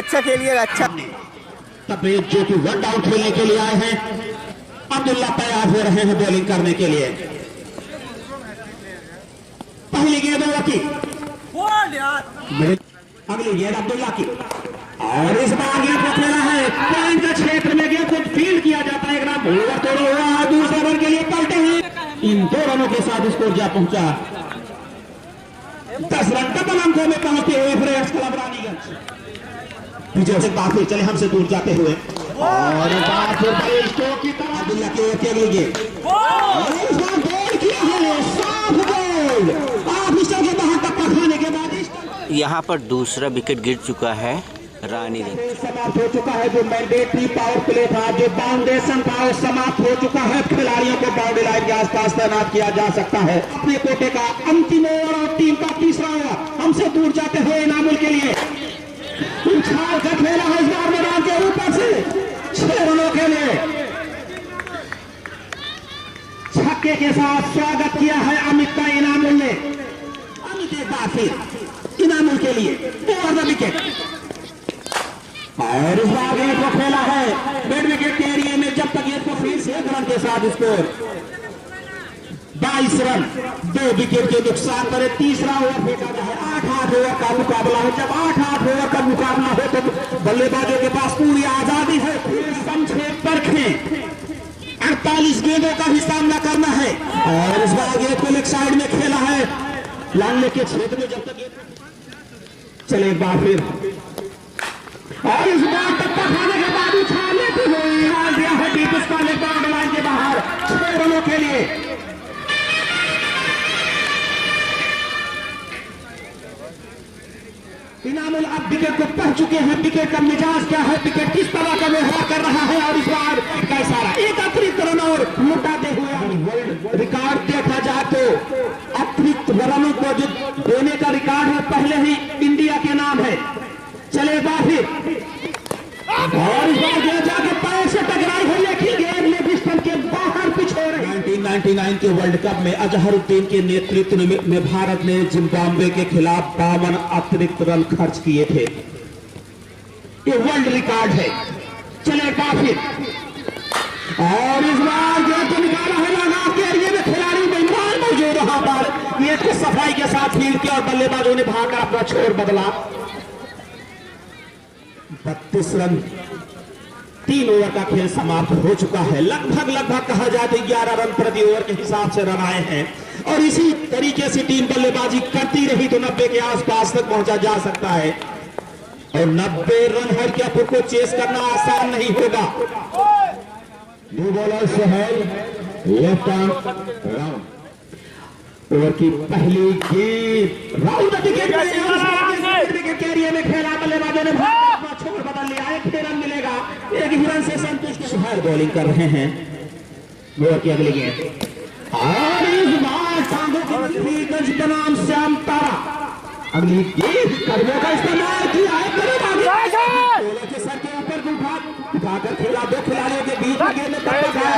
अच्छा खेलिएगा, अच्छा। तबरेज जो कि वन डाउन खेलने के लिए आए हैं, अब्दुल्ला तैयार हो रहे हैं बॉलिंग करने के लिए। पहली गेंद ओवर की, अगली गेंद अब्दुल्ला की, और इस बार गेंद को खेला है पॉइंट के क्षेत्र में, गेंद को फील्ड किया जाता है। ओवर तोड़ा हुआ दूसरे ओवर के लिए पलटे हैं। इन 2 रनों के साथ स्कोर जा पहुंचा 10 रन डबल अंकों में पहुंचते हुए फ्रेंड्स क्लब रानीगंज विजय से बात चले हमसे दूर जाते हुए, और बात की तरह अब्दुल्ला की ओर के अगली गेंद, और इस बार गोल किया है, साफ गोल। आप इस के बाहर टप्पा खाने के बाद यहाँ पर दूसरा विकेट गिर चुका है रानीगंज। समाप्त हो चुका है। जो मैंडेटरी पावर प्ले था, जो फाउंडेशन था, वो समाप्त हो चुका है। खिलाड़ियों को बाउंड्री लाइन के आसपास तैनात किया जा सकता है। अपने कोटे का अंतिम ओवर और टीम का तीसरा ओवर हमसे दूर जाते हुए इनामुल के लिए उछाल कर खेला है इस बार मैदान के ऊपर से 6 रनों के लिए छक्के के साथ स्वागत किया है अमित का इनामुल ने। अमित एक बार फिर इनामुल के लिए ओवर द विकेट, और इस बार गेंद को खेला है मिड विकेट के एरिया में। जब तक गेंद को फिर से 1 रन के साथ स्कोर 22 रन 2 विकेट के नुकसान पर तीसरा ओवर फेंका गया है। 8-8 ओवर का मुकाबला है। जब 8-8 ओवर का मुकाबला हो तो बल्लेबाजों के पास पूरी आजादी है। संक्षेप परखें, 48 गेंदों का भी सामना करना है, और इस बार गेंद को लेग साइड में खेला है लांगले के क्षेत्र में। जब तक चले एक बार फिर, और इस बार टप्पा खाने के बाद उछाल लेते हुए डाल दिया है डीप स्क्वायर बाउंड्री लाइन के बाहर 6 रनों के लिए। इनामुल अब विकेट को पढ़ चुके हैं। विकेट का मिजाज क्या है, विकेट किस तरह का व्यवहार कर रहा है, और इस बार कैसा रहा। एक अतिरिक्त रन और लुटाते हुए वर्ल्ड रिकॉर्ड देखा जाए तो अतिरिक्त रनों को जो देने का रिकॉर्ड है पहले ही इंडिया के नाम है। चले बार फिर, और इस बार गेंद जाके पैर से टकराई है, लेकिन गेंद में बिस्टन के बाहर पिछोड़ रही। 1999 के वर्ल्ड कप में अजहरुद्दीन के नेतृत्व में भारत ने जिम्बाब्वे के खिलाफ 52 अतिरिक्त रन खर्च किए थे। ये वर्ल्ड रिकॉर्ड है। चले बार फिर, और इस बार गेंद को निकाला है लगा के एरिया में। खिलाड़ी बेईमान मौजूद वहां पर, गेंद को सफाई के साथ फील्ड किया और बल्लेबाजों ने भागकर अपना छोर बदला। 32 रन 3 ओवर का खेल समाप्त हो चुका है। लगभग कहा जाए तो 11 रन प्रति ओवर के हिसाब से रन आए हैं, और इसी तरीके से टीम बल्लेबाजी करती रही तो 90 के आसपास तक पहुंचा जा सकता है। और 90 रन हरकियापुर को चेस करना आसान नहीं होगा। New bowler Sohail left arm round, over की पहली गेंद राउंड विकेट एरिया में खेला। बल्लेबाजों ने छोड़ बदल लिया है, 6 रन मिलेगा। एक ही रन से संतुष्ट सुहेल बॉलिंग कर रहे हैं। ओवर की अगली गेंद, और इस बार सांगोगंज बनाम श्याम तारा अगली गेंद करने का इस्तेमाल किया है। के सर के ऊपर उठाकर खेला। 2 खिलाड़ियों के बीच में गेंद निकल गया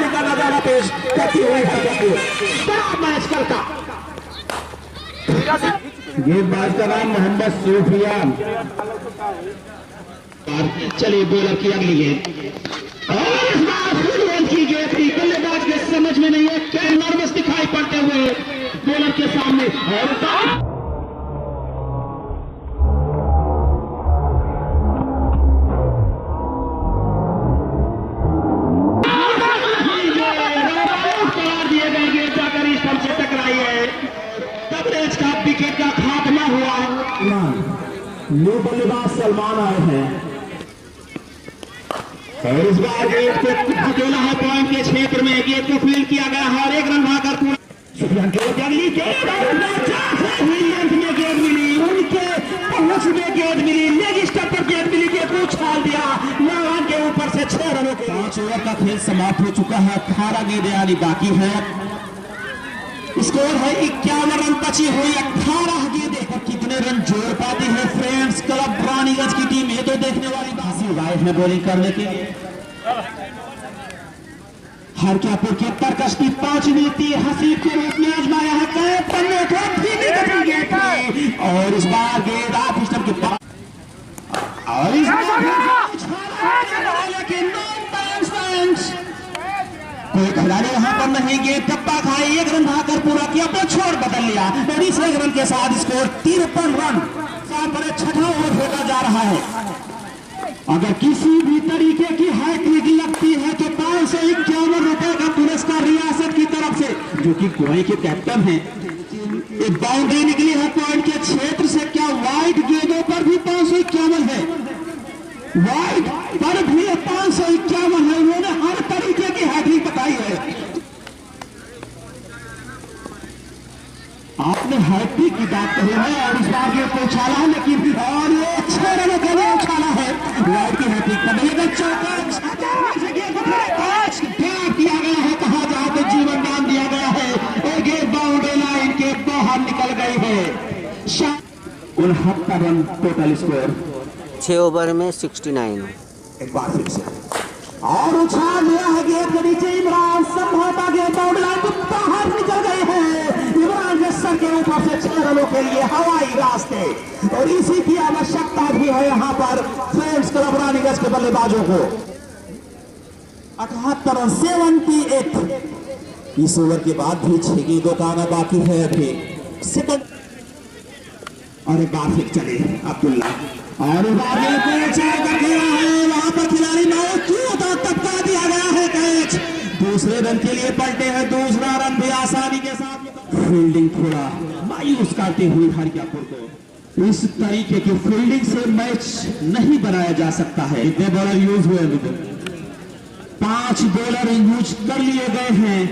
का नजारा पेश करती हुई बड़ा मैच कल का। गेंदबाज का नाम मोहम्मद सूफियान। चलिए बॉलर की अगली गेंद, और इस बार फुटबॉल की गेंद थी। बल्लेबाज के समझ में नहीं है, क्या नर्वस दिखाई पड़ते हुए बॉलर के सामने। और विकेट का खात्मा हुआ। न्यू बल्लेबाज सलमान आए हैं, और इस बार गेंद को धकेला है पॉइंट के क्षेत्र में। गेंद को फील्ड किया गया है और 1 रन भागकर पूरा। सुफियान के अगली गेंद में गेंद मिली, उनके पहुंच में गेंद मिली, लेग स्टंप पर गेंद मिली, गेंद को उछाल दिया मैदान के ऊपर से। 6 रनों के 5 ओवर का खेल समाप्त हो चुका है। 18 गेंदें आनी बाकी है। स्कोर है 51 रन बची हुई 18 गेंदें। कितने रन जोड़ पाती है फ्रेंड्स क्लब रानीगंज की टीम, ये तो देखने वाली बात है। बॉलिंग करने के लिए हरकियापुर की तरकश की 5 नीति हसीब के रूप में आजमाया है। और इस बार गेंद नहीं, गेंद टप्पा खाई, 1 रन भागकर पूरा किया, अपना छोड़ बदल लिया और इस 1 रन के साथ स्कोर 53 रन। पर 6वां ओवर होता जा रहा है। अगर किसी भी तरीके की हैट्रिक लगती है तो 551 रुपए का पुरस्कार रियासत की तरफ से, जो कि गोवा के कैप्टन हैं। एक बाउंड्री निकली है पॉइंट के क्षेत्र से, क्या वाइड गेंदों पर भी 551 है, वाइड पर भी 551 है। उन्होंने हर तरीके की हैट्रिक बताई है। आपने हैट्रिक की बात कही है और इस बार ये उछाला है, लेकिन और ये 6 रनों के लिए उछाला है। वाइड की हैट्रिक पर लेकिन चौका दिया गया है, कहा जाए तो जीवन दान दिया गया है और गेंद बाउंड्री लाइन के बाहर निकल गई है। 69 रन टोटल स्कोर, 6 ओवर में 69। एक बार फिर से और उछाल लिया है गेंद के नीचे। इमरान संभवतः गेंद बाउंड्री लाइन के बाहर निकल गई है। इमरान के सर के ऊपर से 6 रनों के लिए हवाई रास्ते और इसी की आवश्यकता भी है यहाँ पर फ्रेंड्स क्लब रानीगंज के बल्लेबाजों को। 78 रन 78। इस ओवर के बाद भी 6 गेंदों का आना बाकी है अभी। सेकंड और एक बार फिर चले अब्दुल्ला और वहां पर खिलाड़ी टपका दिया गया है कैच। दूसरे रन के लिए पलटे हैं, दूसरा रन भी आसानी के साथ। फील्डिंग थोड़ा मायूस करती हुई हरियापुर को। इस तरीके की फील्डिंग से मैच नहीं बनाया जा सकता है। इतने बॉलर यूज हुए, 5 बॉलर यूज कर लिए गए हैं।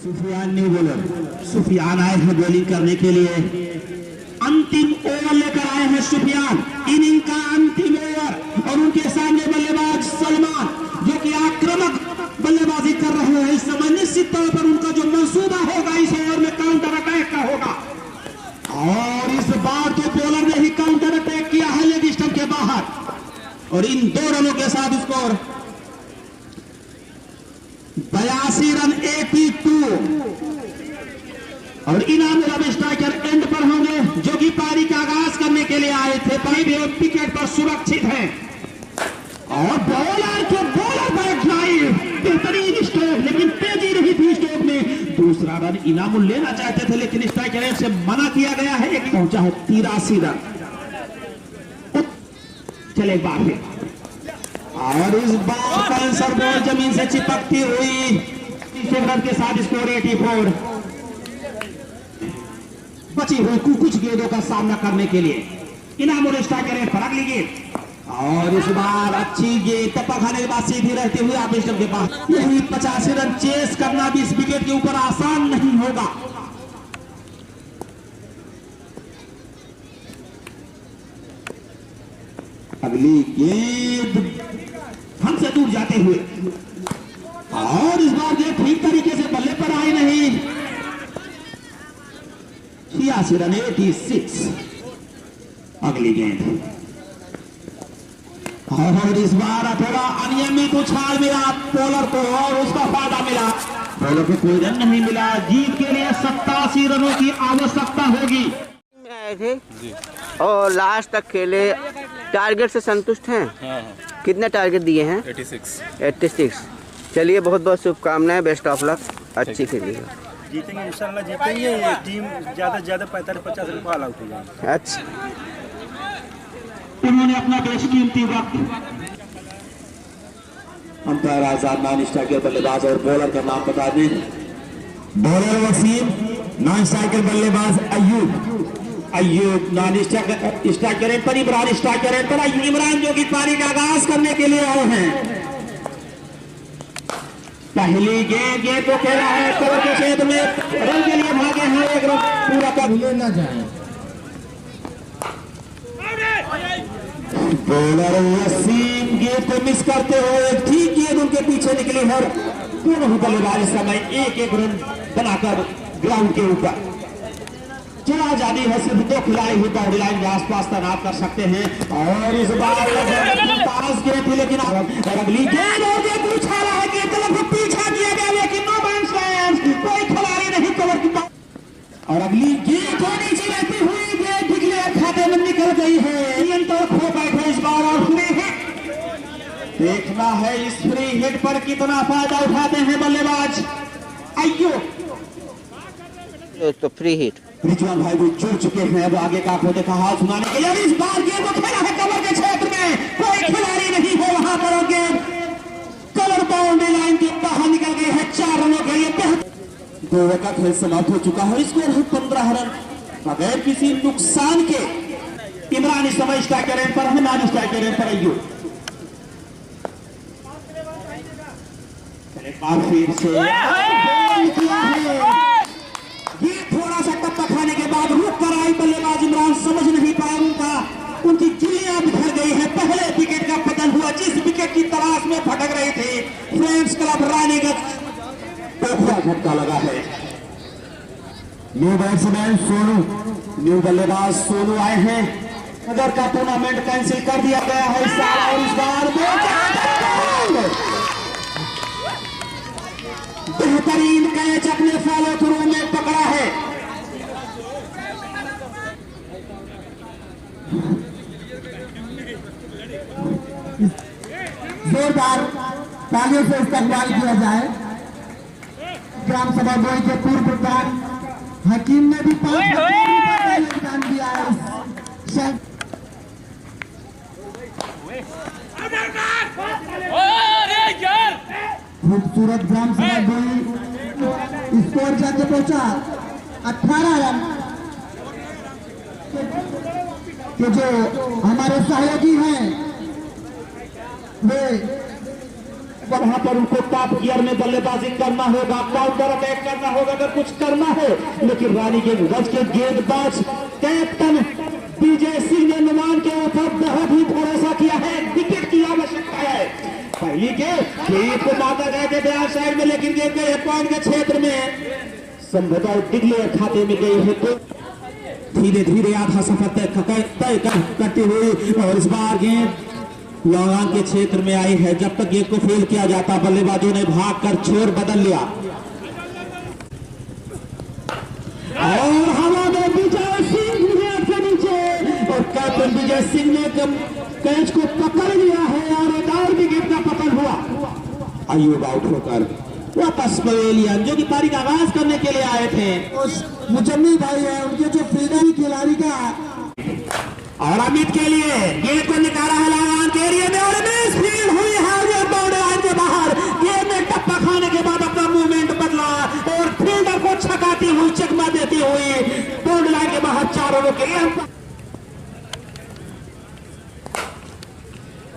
सुफियान न्यू बॉलर, सुफियान आए हैं बॉलिंग करने के लिए। अंतिम ओवर लेकर आए हैं सुफियान, इनिंग का अंतिम ओवर और उनके सामने बल्लेबाज सलमान, जो कि आक्रामक बल्लेबाजी कर रहे हैं। इस समय निश्चित तौर पर उनका जो मंसूबा होगा इस ओवर में काउंटर अटैक का होगा और इस बार तो बॉलर ने ही काउंटर अटैक किया है लेग स्टंप के बाहर और इन 2 रनों के साथ स्कोर 82 रन 82 और इनाम रवि स्ट्राइकर एंड पर होंगे, जो कि पारी का आगाज करने के लिए आए थे। पारी भी विकेट पर सुरक्षित हैं और बॉलर के बॉलर पर ड्राइव, बेहतरीन स्ट्रोक, लेकिन तेजी नहीं थी स्ट्रोक में। दूसरा रन इनामुल लेना चाहते थे लेकिन स्ट्राइकर से मना किया गया है। एक पहुंचा है 83 रन। चले बार फिर और इस बार कैंसर बॉल जमीन से चिपकती हुई 30 रन के साथ स्कोर 84। बची हुई कुछ गेंदों का सामना करने के लिए इनामुल स्ट्राइकर पर अगली गेंद और इस बार अच्छी गेंद टप्पा खाने के बाद सीधी रहती हुई आप स्टंप के पास। यही 85 रन चेस करना भी इस विकेट के ऊपर आसान नहीं होगा। अगली गेंद हमसे दूर जाते हुए और इस बार गेंद ठीक तरीके से बल्ले पर आई नहीं। 86 रन 86। अगली गेंद और इस बार थोड़ा अनियमित उछाल मिला बॉलर को और उसका फायदा मिला। बॉलर को कोई रन नहीं मिला। जीत के लिए 87 रनों की आवश्यकता होगी। आए थे और लास्ट तक खेले, टारगेट से संतुष्ट हैं? हाँ। कितने टारगेट दिए हैं? 86। चलिए बहुत बहुत शुभकामनाएं, बेस्ट ऑफ लक, अच्छी खेलिएगा। जीतेंगे इंशाल्लाह, जीतेंगे। ये टीम ज्यादा से ज्यादा 45-50 रन ऑल आउट हो जाएगी। अच्छा, उन्होंने अपना बेशकीमती वक्त अंपायर आजाद नॉन स्ट्राइकर बल्लेबाज और बॉलर का नाम बता दें। बॉलर वसीम, नॉन स्ट्राइकर बल्लेबाज अयूब नॉन स्ट्राइकर पर इमरान स्ट्राइकर पर इमरान, जो कि पारी का आगाज करने के लिए आए हैं। पहली गेंद को खेला है कवर के क्षेत्र में, रन के लिए भागे हैं। एक रन पूरा कर लेना जाए। बॉलर वसीम गेंद को मिस करते हुए ठीक गेंद उनके पीछे निकली है। दोनों ही बल्लेबाज इस समय एक रन बनाकर ग्राउंड के ऊपर चला जाती है। सिर्फ 2 खिलाड़ी ही बाउंड्री लाइन के आसपास तैनात कर सकते हैं और इस बार पास गेंद थी लेकिन अगली गेंद और गेंद उछाला है, गेंद तरफ पीछा किया गया लेकिन नो बाउंस, कोई खिलाड़ी नहीं कवर की और अगली गेंद को नीचे रहती हुई गेंद निकले खाते में निकल गई है। नियंत्रण खो बैठे इस बार और देखना है इस फ्री हिट पर कितना फायदा उठाते हैं बल्लेबाज। आइयो तो फ्री हिट रिजवान भाई भी जुड़ चुके हैं। अब आगे का को देखा हाल सुनाने के लिए। इस बार गेंद को खेला है कवर के क्षेत्र में, कोई खिलाड़ी नहीं है वहां पर। गेंद कलर बाउंड्री लाइन के बाहर निकल गई है 4 रनों के लिए। 2 ओवर का खेल समाप्त हो चुका है। स्कोर है 15 रन बगैर किसी नुकसान के। इमरान इस समय स्ट्राइक रेंज पर है, नान स्ट्राइक रेंज पर। आइयो फिर से ये थोड़ा सा टप्पा खाने के बाद रुक कर आई बल्लेबाज इमरान, समझ नहीं पाया उनकी गिल्लियां बिखर गई है। पहले विकेट का पतन हुआ जिस विकेट की तलाश में भटक रहे थे फ्रेंड्स क्लब रानीगंज, टोकरा झटका लगा है। न्यू बैट्समैन सोनू, न्यू बल्लेबाज सोनू आए हैं। अगर का टूर्नामेंट कैंसिल कर दिया गया है इस साल, और इस बार बेहतरीन कैच अपने फॉलो थ्रू में पकड़ा है। जोरदार तालियों से इस्तेमाल किया जाए। ग्राम सभा बोई के पूर्व प्रधान हकीम ने भी 5 योगदान दिया है। खूबसूरत ग्राम सभा बोई स्कोर जाके पहुंचा 18 रन के जो हमारे सहयोगी हैं वे वहां पर उनको टॉप गियर में बल्लेबाजी करना होगा, काउंटर अटैक करना होगा अगर कुछ करना है। लेकिन रानी के गज के गेंदबाज कैप्टन विजय सिंह ने नुमान के ऊपर बहुत ही भरोसा किया है। विकेट की आवश्यकता है। पहली गेंद को माता गया के बयान साइड में, लेकिन गेंद के पॉइंट के क्षेत्र में संभवतः डिक्लेयर खाते में गई है। तो धीरे धीरे आधा सफर तय करते हुए और इस बार गेंद लॉन्ग के क्षेत्र में आई है। जब तक गेंद को फील किया जाता बल्लेबाजों ने भागकर छोर बदल लिया और हवा में विजय सिंह के नीचे, और कैप्टन विजय सिंह ने कैच को पकड़ लिया है और एक और विकेट का पतन हुआ। अयूब आउट होकर वापस पवेलियन जो कि पारी का आगाज करने के लिए आए थे। मुजम्मी भाई है उनके जो फील्डर खिलाड़ी का, और अमित के लिए गेंद को निकाला है लगान के एरिया में और मिस फील्ड हुई है बाउंड्री लाइन के बाहर। गेंद में टप्पा खाने के बाद अपना मूवमेंट बदला और फील्डर को छकाती हुई चकमा देती हुई बाउंड्री लाइन के बाहर 4 रनों के लिए।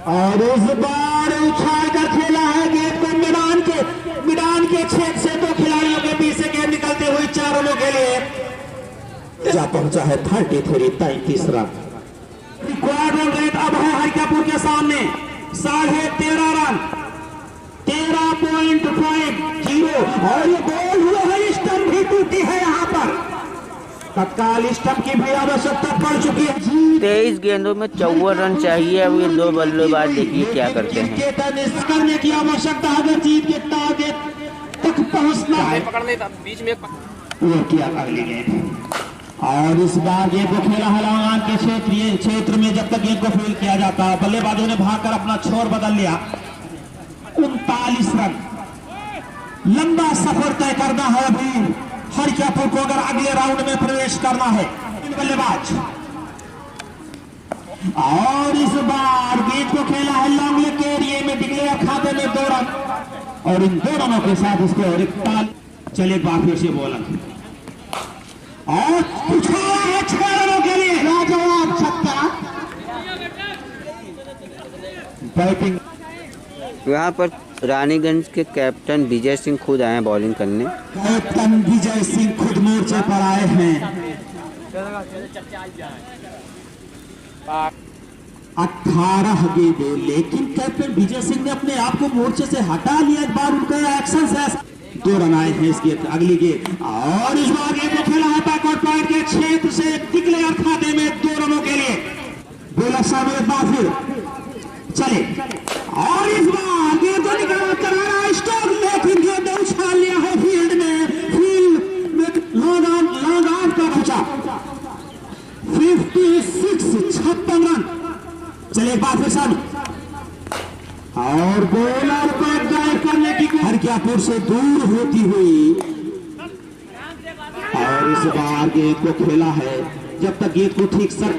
और इस बार उछाल कर खेला है गेंद को मैदान के छेद से 2 खिलाड़ियों के बीच से गेंद निकलते हुए 4 रनों के लिए जा पहुंचा है 33 रन। रिक्वायर्ड रन रेट अब है हरिकापुर के सामने 13.5 रन 13.50 और ये बॉल हुआ है। स्टंप भी टूटी है यहाँ पर, तत्काल स्टंप की भी आवश्यकता पड़ चुकी है। 23 गेंदों में 54 रन चाहिए। अब ये 2 बल्लेबाज देखिए क्या करते हैं। करने की आवश्यकता अगर जीत के टारगेट तक पहुंचना है। पकड़ ले बीच में वो किया अगली गेंद, और इस बार गेंद को खेला है लगान के क्षेत्र में। जब तक गेंद को फील किया जाता बल्लेबाजों ने भागकर अपना छोर बदल लिया। 39 रन लंबा सफर तय करना है अभी हरिकापुर को अगर अगले राउंड में प्रवेश करना है। बल्लेबाज और इस बार गेंद को खेला है लॉन्ग लेग के एरिया में, डिक्लेयर खाते में 2 रन और इन 2 रनों के साथ इसको चले बार फिर से बोला और उछाला है 6 रनों के लिए लाजवाब छक्का। बैटिंग यहाँ पर रानीगंज के कैप्टन विजय सिंह खुद आए बॉलिंग करने। कैप्टन विजय सिंह खुद मोर्चे पर आए हैं। 18 गेंदें, लेकिन कैप्टन विजय सिंह ने अपने आप को मोर्चे से हटा लिया। एक बार उनका एक्शन से 2 रन आए हैं इस गेंद अगली गेंद, और इस बार गेंद को खेला है बैकवर्ड पॉइंट के क्षेत्र से डिक्लेयर खाते में 2 रनों के लिए। बोला शामिल एक बार फिर चले, और इस बार गेंद को निकाला करारा स्टॉक, लेकिन गेंद उछाल लिया है फील्ड में लॉन्ग आउट का बचा। 56 रन चले एक बार फिर शामिल, हरिकापुर से दूर होती हुई, और इस बार गेंद को खेला है जब तक गेंद को ठीक सर।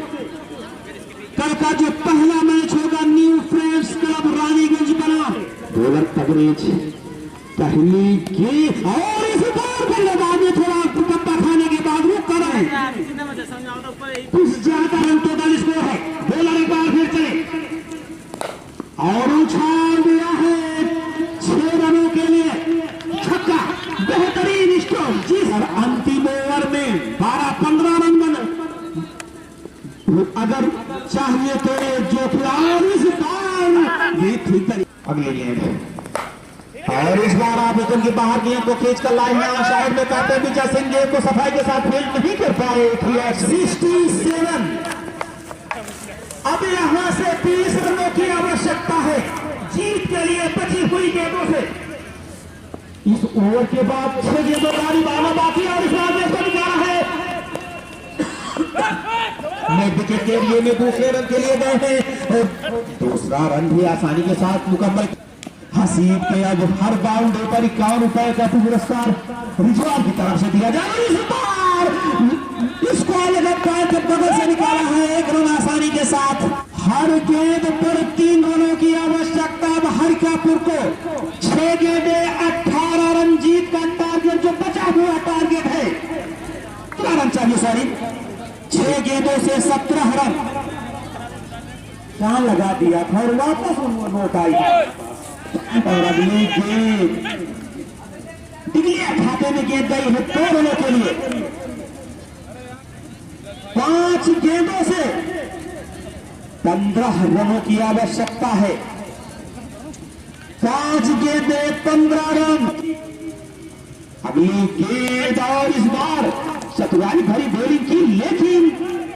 कल का जो पहला मैच होगा न्यू फ्रेंड्स क्लब रानीगंज बना, बॉलर तबरेज पहली गेंद, और इस बार बल्लेबाज ने थोड़ा कप्पा खाने के बाद रुक कर रहे कुछ ज्यादा रन टोटल स्कोर है। बॉलर एक बार फिर चले और उछाल दिया है 6 रनों के लिए छक्का, बेहतरीन स्ट्रोक जी सर। अंतिम ओवर में 12-15 रन बने, अगर चाहिए तो जो इस बार ये ठीक है। अगले गेंद, और इस बार आप विकेट के बाहर गेंद को खींच कर लाए हैं साइड में करते हैं विजय सिंह, गेंद को सफाई के साथ फील्ड नहीं कर पाए। 67, अब यहां से 30 रनों की आवश्यकता है जीत के लिए बची हुई गेंदों से। इस ओवर के बाद 6 गेंदों का निभाना बाकी, और इस बार गेंद को निकाला है नेट विकेट के लिए में दूसरे रन के लिए गए हैं, और दूसरा रन भी आसानी के साथ मुकम्मल। हसीब के अब हर बाउंड्री पर 51 रुपए का पुरस्कार रिजवान की तरफ से दिया जाए। इस बार इसको अलग के बगल से निकाला है 1 रन आसानी के साथ। हर गेंद पर 3 रनों की आवश्यकता अब हरिकापुर को। 6 गेंदें 18 रन जीत का टारगेट, जो बचा हुआ टारगेट है 13 रन चाहिए, सॉरी 6 गेंदों से 17 रन कहां लगा दिया था और वापस नोट आई। और अगली गेंद डिग्लिया खाते में गेंद गई है 2 रनों के लिए। 5 गेंदों से 15 रनों की आवश्यकता है। 5 गेंदें 15 रन। अगली गेंद, और इस बार चतुराई भरी बॉलिंग की, लेकिन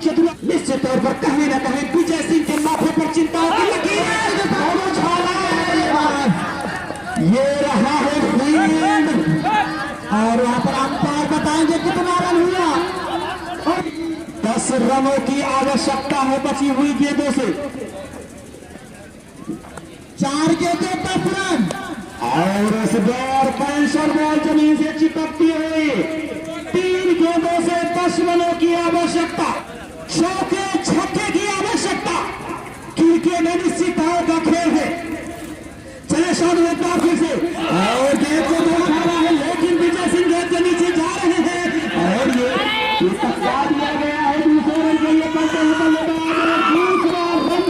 चतुरा निश्चित तौर पर कहीं ना कहीं विजय सिंह के माथे पर चिंताओं की लकीर है। ये रहा है फील्ड, और यहाँ पर अंपायर बताएंगे कितना रन हुआ। और 10 रनों की आवश्यकता है बची हुई गेंदों से। 4 गेंदें 10 रन, और इस बार पेंशन बॉल जमीन से चिपकती हुई 3 गेंदों से 10 रनों की आवश्यकता, चौके छक्के की आवश्यकता। क्रिकेट में निश्चित का खेल है। चले शॉट एक बार फिर से, और गेंद को दूर उठा रहा है, लेकिन विजय सिंह गेंद के नीचे जा रहे हैं, और ये टक्का दिया गया है दूसरे रन के लिए। करते हैं बल्लेबाज, दूसरा रन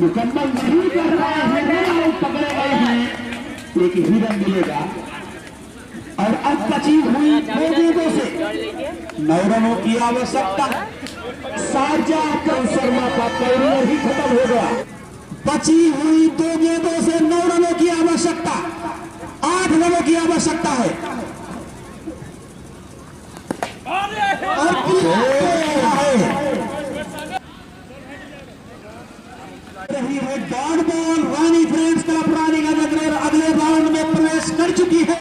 मुकम्मल नहीं कर पाए हैं, पकड़े गए हैं, एक ही रन मिलेगा। और अब बची हुई 2 गेंदों से 9 रनों की आवश्यकता। शारजाह शर्मा का कैरियर ही खत्म हो गया। बची हुई 2 गेंदों से 9 रनों की आवश्यकता, 8 रनों की आवश्यकता है। रही है डॉट बॉल। रानी फ्रेंड्स क्लब रानीगंज अगले राउंड में प्रवेश कर चुकी है।